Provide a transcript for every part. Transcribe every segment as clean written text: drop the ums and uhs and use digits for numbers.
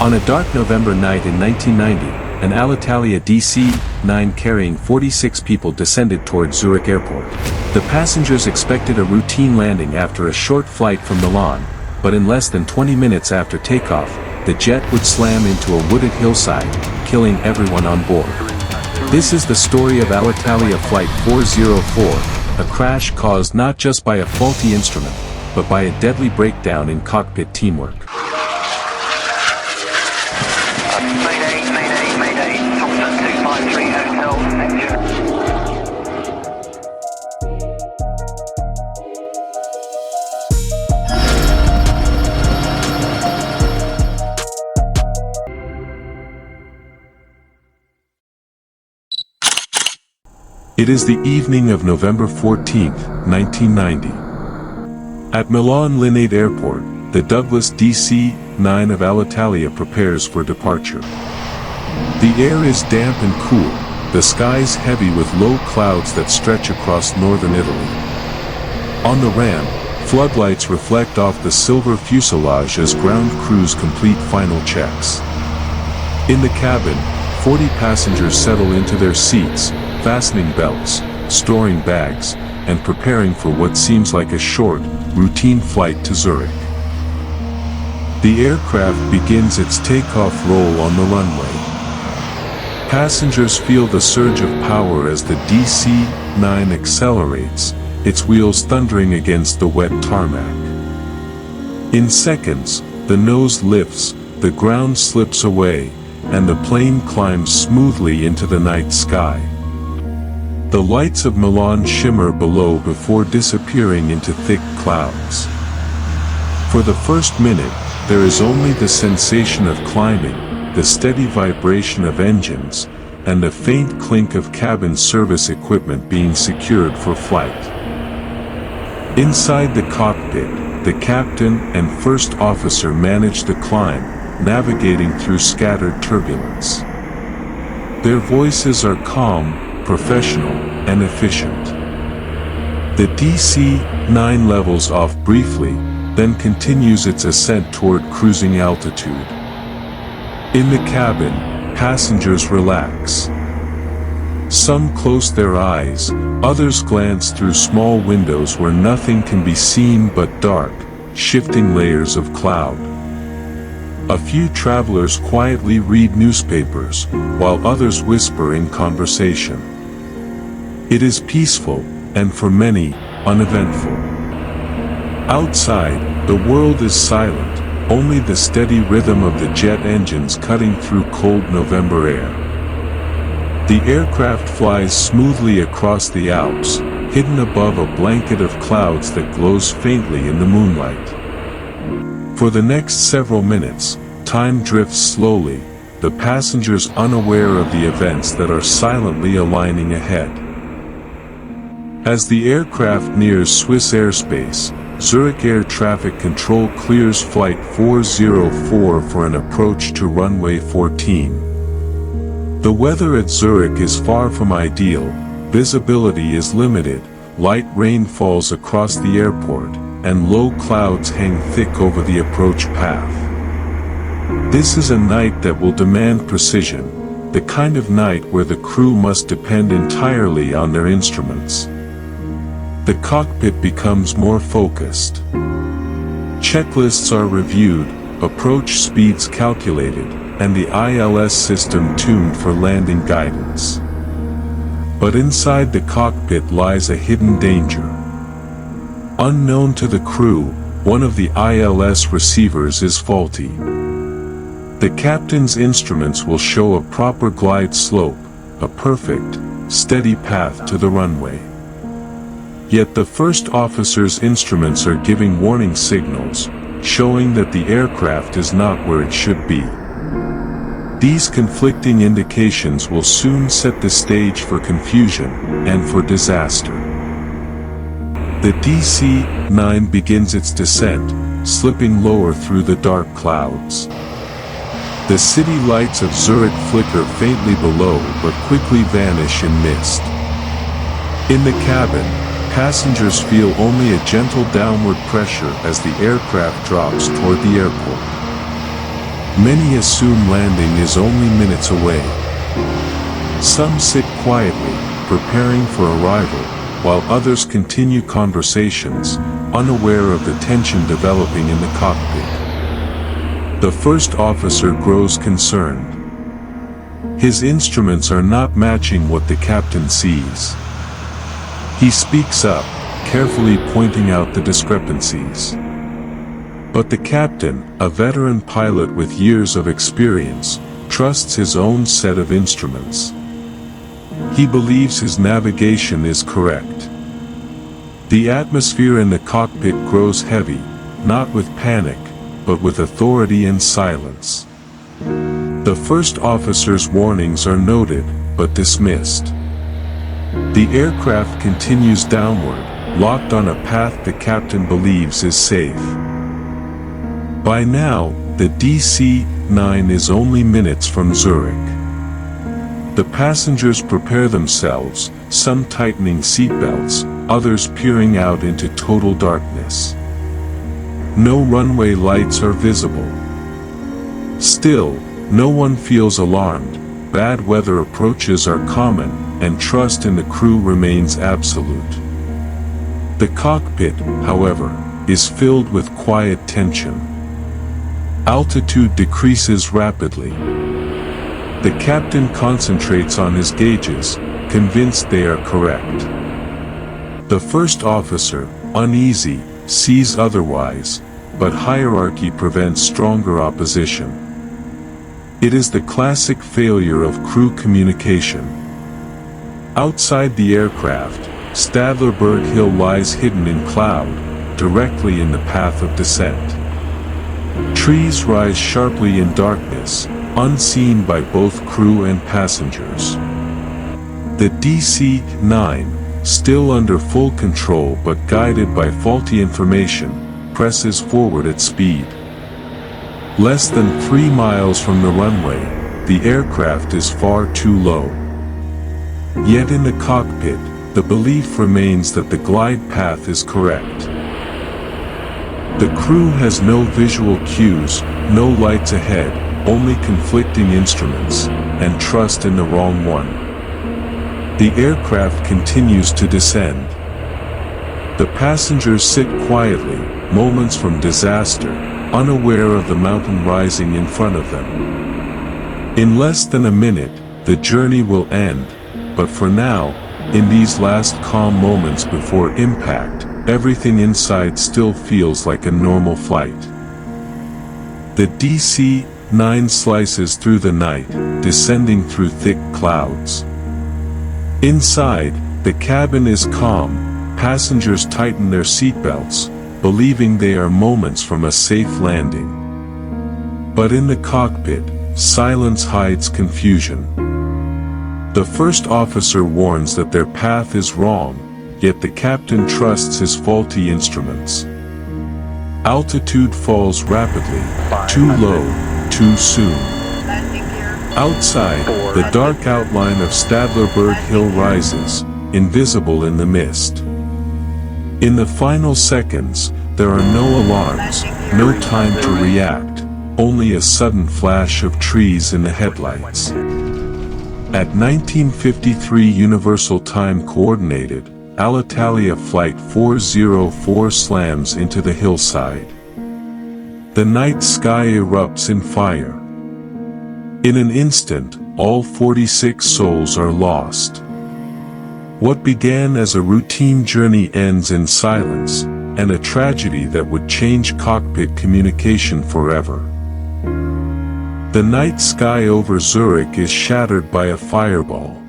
On a dark November night in 1990, an Alitalia DC-9 carrying 46 people descended toward Zurich airport. The passengers expected a routine landing after a short flight from Milan, but in less than 20 minutes after takeoff, the jet would slam into a wooded hillside, killing everyone on board. This is the story of Alitalia Flight 404, a crash caused not just by a faulty instrument, but by a deadly breakdown in cockpit teamwork. Mayday, Thompson 253 Hotel, engine. It is the evening of November 14, 1990. At Milan Linate Airport, the Douglas DC-9 of Alitalia prepares for departure. The air is damp and cool, the skies heavy with low clouds that stretch across northern Italy. On the ramp, floodlights reflect off the silver fuselage as ground crews complete final checks. In the cabin, 40 passengers settle into their seats, fastening belts, storing bags, and preparing for what seems like a short, routine flight to Zurich. The aircraft begins its takeoff roll on the runway. Passengers feel the surge of power as the DC-9 accelerates, its wheels thundering against the wet tarmac. In seconds, the nose lifts, the ground slips away, and the plane climbs smoothly into the night sky. The lights of Milan shimmer below before disappearing into thick clouds. For the first minute, there is only the sensation of climbing, the steady vibration of engines, and the faint clink of cabin service equipment being secured for flight. Inside the cockpit, the captain and first officer manage the climb, navigating through scattered turbulence. Their voices are calm, professional, and efficient. The DC-9 levels off briefly, then continues its ascent toward cruising altitude. In the cabin, passengers relax. Some close their eyes, others glance through small windows where nothing can be seen but dark, shifting layers of cloud. A few travelers quietly read newspapers, while others whisper in conversation. It is peaceful, and for many, uneventful. Outside, the world is silent, only the steady rhythm of the jet engines cutting through cold November air. The aircraft flies smoothly across the Alps, hidden above a blanket of clouds that glows faintly in the moonlight. For the next several minutes, time drifts slowly, the passengers unaware of the events that are silently aligning ahead. As the aircraft nears Swiss airspace, Zurich Air Traffic Control clears Flight 404 for an approach to runway 14. The weather at Zurich is far from ideal, visibility is limited, light rain falls across the airport, and low clouds hang thick over the approach path. This is a night that will demand precision, the kind of night where the crew must depend entirely on their instruments. The cockpit becomes more focused. Checklists are reviewed, approach speeds calculated, and the ILS system tuned for landing guidance. But inside the cockpit lies a hidden danger. Unknown to the crew, one of the ILS receivers is faulty. The captain's instruments will show a proper glide slope, a perfect, steady path to the runway. Yet the first officer's instruments are giving warning signals, showing that the aircraft is not where it should be. These conflicting indications will soon set the stage for confusion, and for disaster. The DC-9 begins its descent, slipping lower through the dark clouds. The city lights of Zurich flicker faintly below but quickly vanish in mist. In the cabin, passengers feel only a gentle downward pressure as the aircraft drops toward the airport. Many assume landing is only minutes away. Some sit quietly, preparing for arrival, while others continue conversations, unaware of the tension developing in the cockpit. The first officer grows concerned. His instruments are not matching what the captain sees. He speaks up, carefully pointing out the discrepancies. But the captain, a veteran pilot with years of experience, trusts his own set of instruments. He believes his navigation is correct. The atmosphere in the cockpit grows heavy, not with panic, but with authority and silence. The first officer's warnings are noted, but dismissed. The aircraft continues downward, locked on a path the captain believes is safe. By now, the DC-9 is only minutes from Zurich. The passengers prepare themselves, some tightening seatbelts, others peering out into total darkness. No runway lights are visible. Still, no one feels alarmed. Bad weather approaches are common, and trust in the crew remains absolute. The cockpit, however, is filled with quiet tension. Altitude decreases rapidly. The captain concentrates on his gauges, convinced they are correct. The first officer, uneasy, sees otherwise, but hierarchy prevents stronger opposition. It is the classic failure of crew communication. Outside the aircraft, Stadlerberg Hill lies hidden in cloud, directly in the path of descent. Trees rise sharply in darkness, unseen by both crew and passengers. The DC-9, still under full control but guided by faulty information, presses forward at speed. Less than 3 miles from the runway, the aircraft is far too low. Yet in the cockpit, the belief remains that the glide path is correct. The crew has no visual cues, no lights ahead, only conflicting instruments, and trust in the wrong one. The aircraft continues to descend. The passengers sit quietly, moments from disaster, unaware of the mountain rising in front of them. In less than a minute, the journey will end, but for now, in these last calm moments before impact, everything inside still feels like a normal flight. The DC-9 slices through the night, descending through thick clouds. Inside, the cabin is calm, passengers tighten their seatbelts, believing they are moments from a safe landing. But in the cockpit, silence hides confusion. The first officer warns that their path is wrong, yet the captain trusts his faulty instruments. Altitude falls rapidly, too low, too soon. Outside, the dark outline of Stadlerberg Hill rises, invisible in the mist. In the final seconds, there are no alarms, no time to react, only a sudden flash of trees in the headlights. At 1953 Universal Time Coordinated, Alitalia Flight 404 slams into the hillside. The night sky erupts in fire. In an instant, all 46 souls are lost. What began as a routine journey ends in silence, and a tragedy that would change cockpit communication forever. The night sky over Zurich is shattered by a fireball.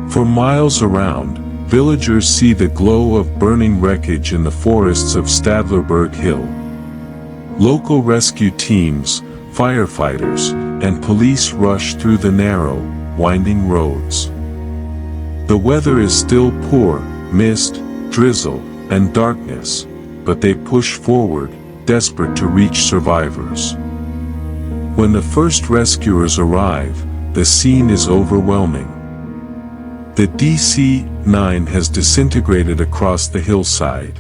For miles around, villagers see the glow of burning wreckage in the forests of Stadlerberg Hill. Local rescue teams, firefighters, and police rush through the narrow, winding roads. The weather is still poor, mist, drizzle, and darkness, but they push forward, desperate to reach survivors. When the first rescuers arrive, the scene is overwhelming. The DC-9 has disintegrated across the hillside.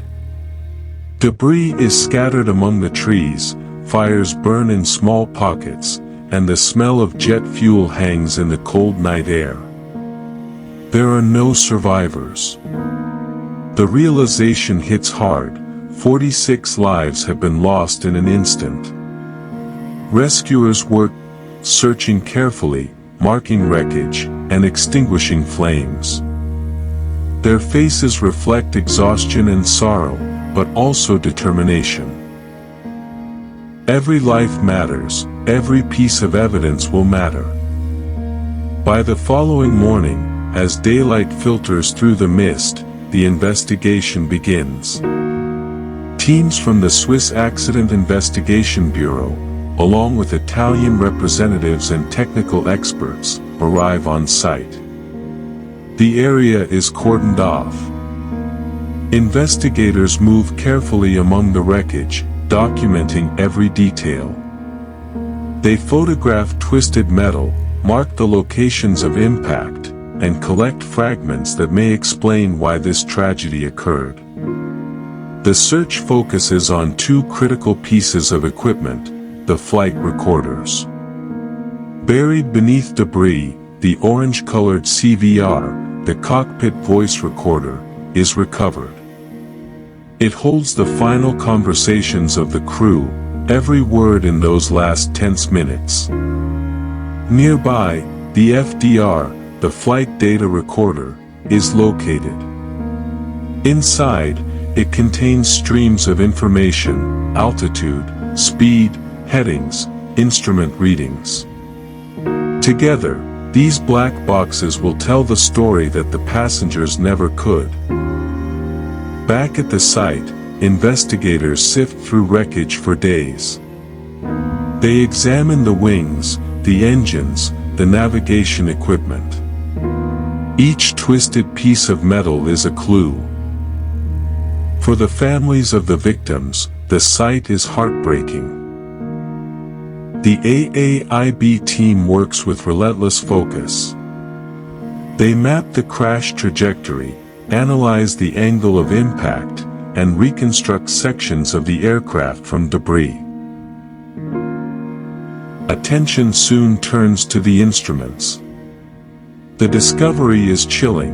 Debris is scattered among the trees, fires burn in small pockets, and the smell of jet fuel hangs in the cold night air. There are no survivors. The realization hits hard: 46 lives have been lost in an instant. Rescuers work, searching carefully, marking wreckage, and extinguishing flames. Their faces reflect exhaustion and sorrow, but also determination. Every life matters, every piece of evidence will matter. By the following morning, as daylight filters through the mist, the investigation begins. Teams from the Swiss Accident Investigation Bureau, along with Italian representatives and technical experts, arrive on site. The area is cordoned off. Investigators move carefully among the wreckage, documenting every detail. They photograph twisted metal, mark the locations of impact, and collect fragments that may explain why this tragedy occurred. The search focuses on two critical pieces of equipment: the flight recorders. Buried beneath debris, the orange-colored CVR, the cockpit voice recorder, is recovered. It holds the final conversations of the crew, every word in those last tense minutes. Nearby, the FDR, the flight data recorder, is located. Inside, it contains streams of information: altitude, speed, headings, instrument readings. Together, these black boxes will tell the story that the passengers never could. Back at the site, investigators sift through wreckage for days. They examine the wings, the engines, the navigation equipment. Each twisted piece of metal is a clue. For the families of the victims, the sight is heartbreaking. The AAIB team works with relentless focus. They map the crash trajectory, analyze the angle of impact, and reconstruct sections of the aircraft from debris. Attention soon turns to the instruments. The discovery is chilling.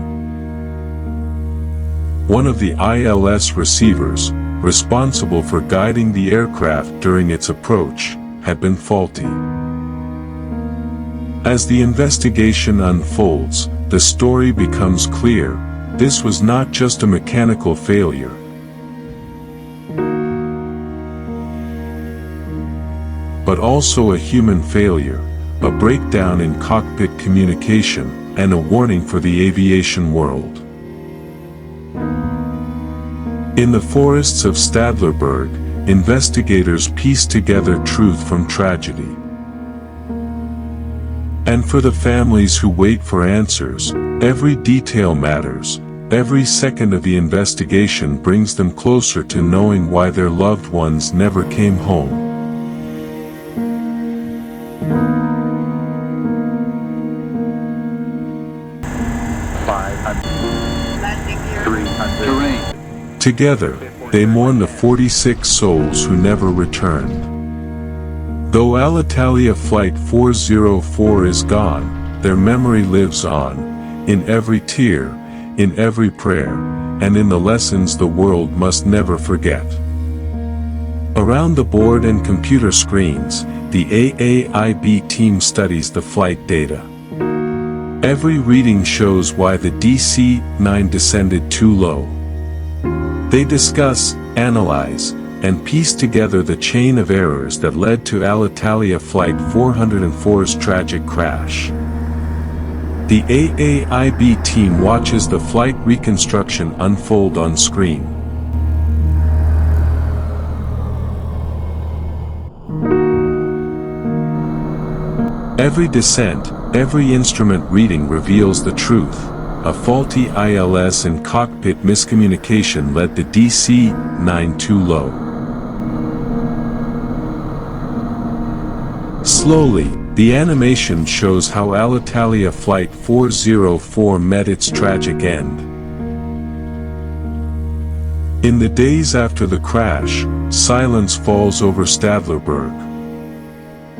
One of the ILS receivers, responsible for guiding the aircraft during its approach, had been faulty. As the investigation unfolds, the story becomes clear: this was not just a mechanical failure. But also a human failure, a breakdown in cockpit communication, and a warning for the aviation world. In the forests of Stadlerberg, investigators piece together truth from tragedy. And for the families who wait for answers, every detail matters. Every second of the investigation brings them closer to knowing why their loved ones never came home. Together, they mourn the 46 souls who never returned. Though Alitalia Flight 404 is gone, their memory lives on, in every tear, in every prayer, and in the lessons the world must never forget. Around the board and computer screens, the AAIB team studies the flight data. Every reading shows why the DC-9 descended too low. They discuss, analyze, and piece together the chain of errors that led to Alitalia Flight 404's tragic crash. The AAIB team watches the flight reconstruction unfold on screen. Every descent, every instrument reading reveals the truth. A faulty ILS and cockpit miscommunication led the DC-9 too low. Slowly, the animation shows how Alitalia Flight 404 met its tragic end. In the days after the crash, silence falls over Stadlerberg.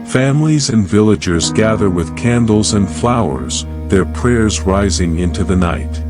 Families and villagers gather with candles and flowers, their prayers rising into the night.